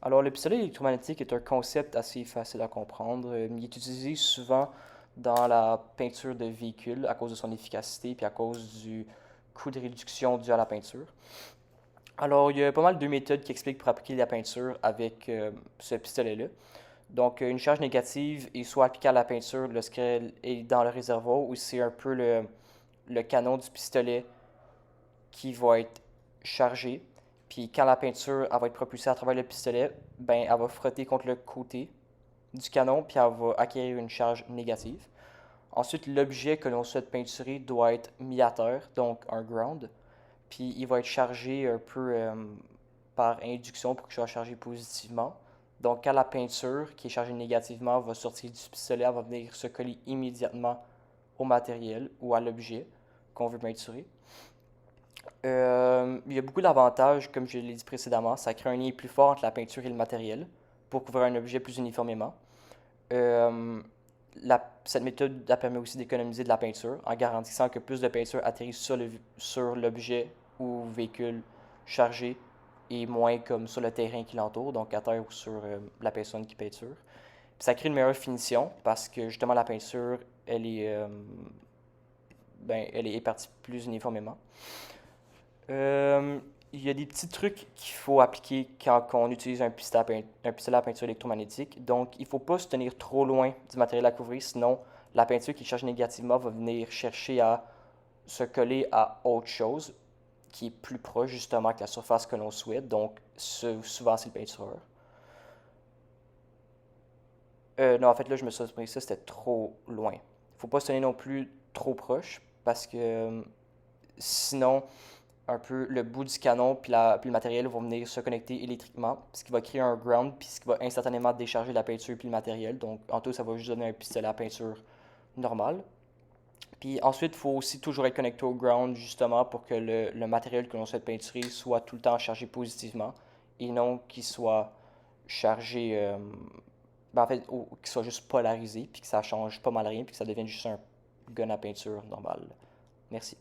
Alors, le pistolet électromagnétique est un concept assez facile à comprendre. Il est utilisé souvent dans la peinture de véhicules à cause de son efficacité puis à cause du coût de réduction dû à la peinture. Alors, il y a pas mal de méthodes qui expliquent pour appliquer la peinture avec ce pistolet-là. Donc, une charge négative est soit appliquée à la peinture lorsqu'elle est dans le réservoir ou c'est un peu le canon du pistolet qui va être chargée. Puis quand la peinture elle va être propulsée à travers le pistolet, ben elle va frotter contre le côté du canon puis elle va acquérir une charge négative. Ensuite, l'objet que l'on souhaite peinturer doit être mis à terre, donc un ground. Puis il va être chargé un peu par induction pour qu'il soit chargé positivement. Donc quand la peinture qui est chargée négativement va sortir du pistolet, elle va venir se coller immédiatement au matériel ou à l'objet qu'on veut peinturer. Il y a beaucoup d'avantages, comme je l'ai dit précédemment. Ça crée un lien plus fort entre la peinture et le matériel pour couvrir un objet plus uniformément. Euh, cette méthode permet aussi d'économiser de la peinture en garantissant que plus de peinture atterrit sur l'objet ou véhicule chargé et moins comme sur le terrain qui l'entoure, donc à terre ou sur la personne qui peinture. Puis ça crée une meilleure finition parce que justement la peinture, elle est épartie plus uniformément. Euh, il y a des petits trucs qu'il faut appliquer quand on utilise un pistolet à peinture électromagnétique. Donc, il ne faut pas se tenir trop loin du matériel à couvrir, sinon la peinture qui charge négativement va venir chercher à se coller à autre chose qui est plus proche justement que la surface que l'on souhaite. Donc, souvent, c'est le peintureur. Non, en fait, là, je me suis surpris, ça, c'était trop loin. Il ne faut pas se tenir non plus trop proche parce que sinon, un peu le bout du canon puis le matériel vont venir se connecter électriquement, ce qui va créer un ground, puis ce qui va instantanément décharger la peinture puis le matériel. Donc, en tout, ça va juste donner un pistolet à peinture normal. Puis ensuite, il faut aussi toujours être connecté au ground, justement, pour que le matériel que l'on souhaite peinturer soit tout le temps chargé positivement et non qu'il soit chargé, ben, en fait, qu'il soit juste polarisé, puis que ça change pas mal rien, puis que ça devienne juste un gun à peinture normal. Merci.